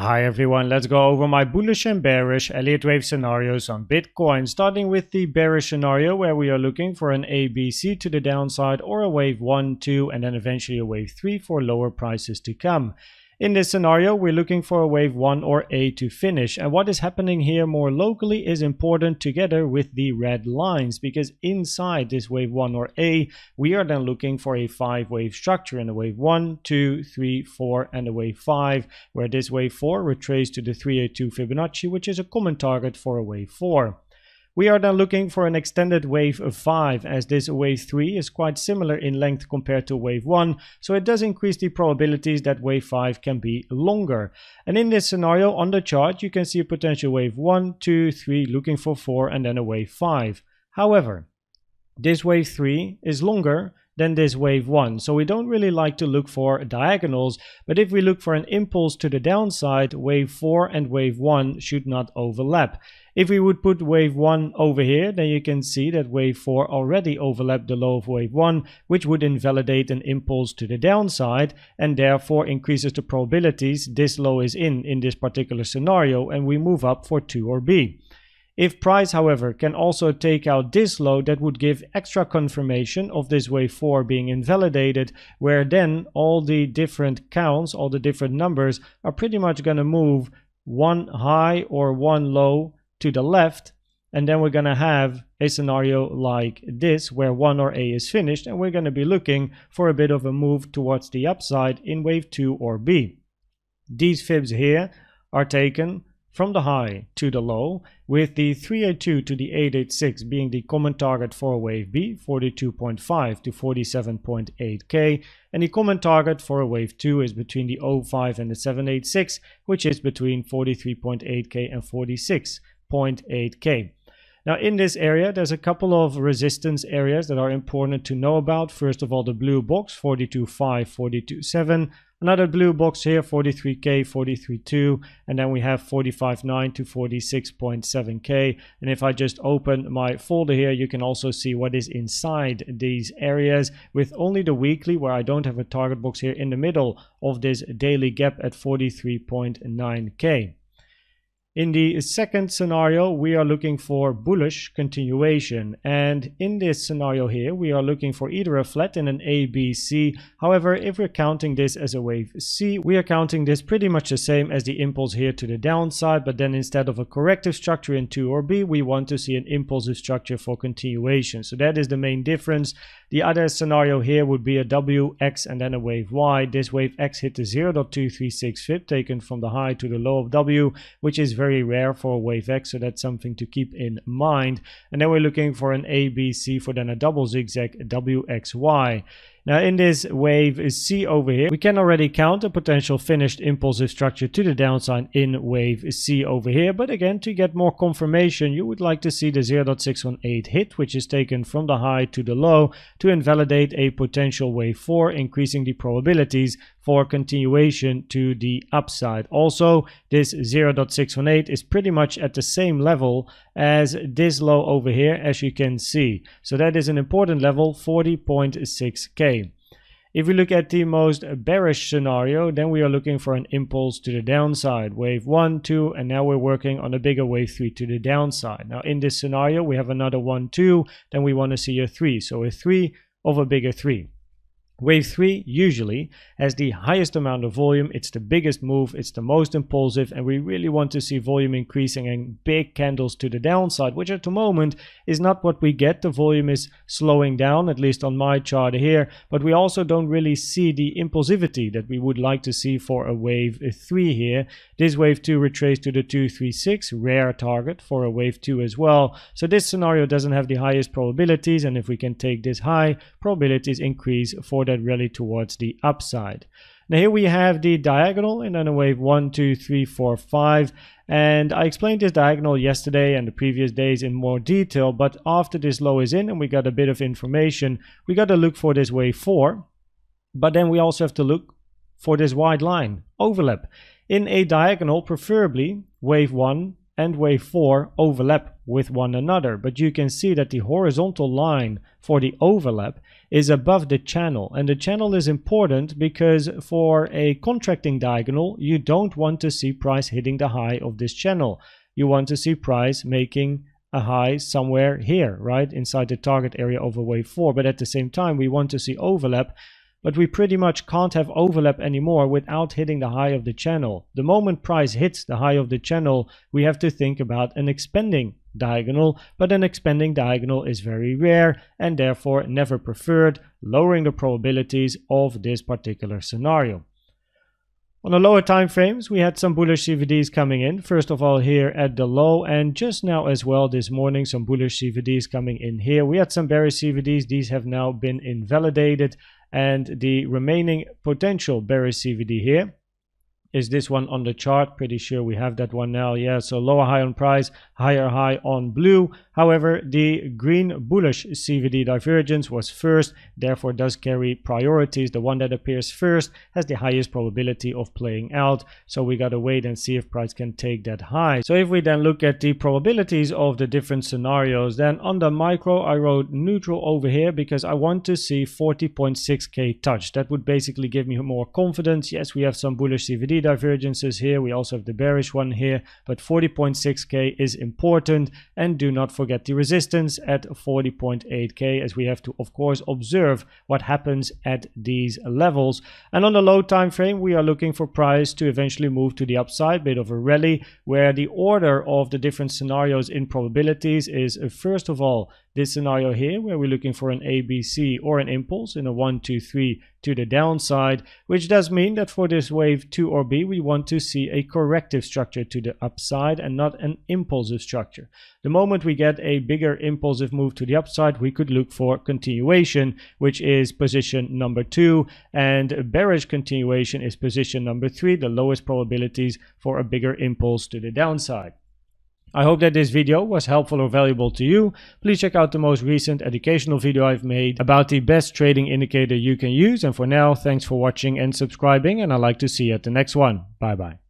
Hi everyone, let's go over my bullish and bearish Elliott Wave scenarios on Bitcoin, starting with the bearish scenario where we are looking for an ABC to the downside or a wave 1, 2 and then eventually a wave 3 for lower prices to come. In this scenario, we're looking for a wave 1 or A to finish, and what is happening here more locally is important together with the red lines, because inside this wave 1 or A, we are then looking for a 5-wave structure in a wave 1, 2, 3, 4 and a wave 5, where this wave 4 retraced to the 382 Fibonacci, which is a common target for a wave 4. We are then looking for an extended wave of 5, as this wave 3 is quite similar in length compared to wave 1, so it does increase the probabilities that wave 5 can be longer. And in this scenario on the chart, you can see a potential wave 1, 2, 3, looking for 4 and then a wave 5. However, this wave 3 is longer than this wave 1, so we don't really like to look for diagonals, but if we look for an impulse to the downside, wave 4 and wave 1 should not overlap. If we would put wave 1 over here, then you can see that wave 4 already overlapped the low of wave 1, which would invalidate an impulse to the downside and therefore increases the probabilities this low is in this particular scenario, and we move up for 2 or B. If price, however, can also take out this low, that would give extra confirmation of this wave 4 being invalidated, where then all the different counts, all the different numbers are pretty much going to move one high or one low to the left, and then we're going to have a scenario like this where 1 or A is finished, and we're going to be looking for a bit of a move towards the upside in wave 2 or B. These fibs here are taken from the high to the low, with the 382 to the 886 being the common target for wave B, 42.5 to 47.8k, and the common target for a wave 2 is between the 05 and the 786, which is between 43.8k and 46.8k. Now in this area, there's a couple of resistance areas that are important to know about. First of all, the blue box, 42.5, 42.7. Another blue box here, 43k, 43.2, and then we have 45.9 to 46.7k. And if I just open my folder here, you can also see what is inside these areas, with only the weekly, where I don't have a target box here, in the middle of this daily gap at 43.9k. In the second scenario, we are looking for bullish continuation, and in this scenario here, we are looking for either a flat in an ABC. However, if we're counting this as a wave C, we are counting this pretty much the same as the impulse here to the downside, but then instead of a corrective structure in 2 or B, we want to see an impulsive structure for continuation. So that is the main difference. The other scenario here would be a WX and then a wave Y. This wave X hit the 0.236 fib taken from the high to the low of W, which is very rare for a wave X, so that's something to keep in mind. And then we're looking for an ABC for then a double zigzag WXY. Now in this wave C over here, we can already count a potential finished impulsive structure to the downside in wave C over here. But again, to get more confirmation, you would like to see the 0.618 hit, which is taken from the high to the low, to invalidate a potential wave 4, increasing the probabilities for continuation to the upside. Also, this 0.618 is pretty much at the same level as this low over here, as you can see. So that is an important level, 40.6k. If we look at the most bearish scenario, then we are looking for an impulse to the downside, wave 1, 2, and now we're working on a bigger wave 3 to the downside. Now in this scenario, we have another 1, 2, then we want to see a 3, so a 3 of a bigger 3. Wave 3 usually has the highest amount of volume, it's the biggest move, it's the most impulsive, and we really want to see volume increasing and big candles to the downside, which at the moment is not what we get. The volume is slowing down, at least on my chart here, but we also don't really see the impulsivity that we would like to see for a wave 3 here. This wave 2 retraced to the 236, rare target for a wave 2 as well. So this scenario doesn't have the highest probabilities, and if we can take this high, probabilities increase for that rally towards the upside. Now here we have the diagonal and then a wave 1, 2, 3, 4, 5, and I explained this diagonal yesterday and the previous days in more detail, but after this low is in and we got a bit of information, we got to look for this wave 4, but then we also have to look for this wide line overlap. In a diagonal, preferably wave 1 and wave 4 overlap with one another, but you can see that the horizontal line for the overlap is above the channel, and the channel is important because for a contracting diagonal you don't want to see price hitting the high of this channel. You want to see price making a high somewhere here, right inside the target area over wave 4, but at the same time we want to see overlap. But we pretty much can't have overlap anymore without hitting the high of the channel. The moment price hits the high of the channel, we have to think about an expanding diagonal, but an expanding diagonal is very rare and therefore never preferred, lowering the probabilities of this particular scenario. On the lower time frames, we had some bullish CVDs coming in. First of all here at the low, and just now as well this morning some bullish CVDs coming in here. We had some bearish CVDs. These have now been invalidated, and the remaining potential bearish CVD here is this one on the chart. Pretty sure we have that one now. Yeah, so lower high on price, higher high on blue. However, the green bullish CVD divergence was first, therefore does carry priorities. The one that appears first has the highest probability of playing out, so we gotta wait and see if price can take that high. So if we then look at the probabilities of the different scenarios, then on the micro I wrote neutral over here because I want to see 40.6k touch. That would basically give me more confidence. Yes, we have some bullish CVD divergences here, we also have the bearish one here, but 40.6k is important, and do not forget the resistance at 40.8k, as we have to of course observe what happens at these levels. And on the low time frame we are looking for price to eventually move to the upside, bit of a rally, where the order of the different scenarios in probabilities is first of all this scenario here where we're looking for an ABC or an impulse in a 1, 2, 3 to the downside, which does mean that for this wave 2 or B we want to see a corrective structure to the upside and not an impulsive structure. The moment we get a bigger impulsive move to the upside, we could look for continuation, which is position number 2, and bearish continuation is position number 3, the lowest probabilities for a bigger impulse to the downside. I hope that this video was helpful or valuable to you. Please check out the most recent educational video I've made about the best trading indicator you can use. And for now, thanks for watching and subscribing, and I'd like to see you at the next one. Bye bye.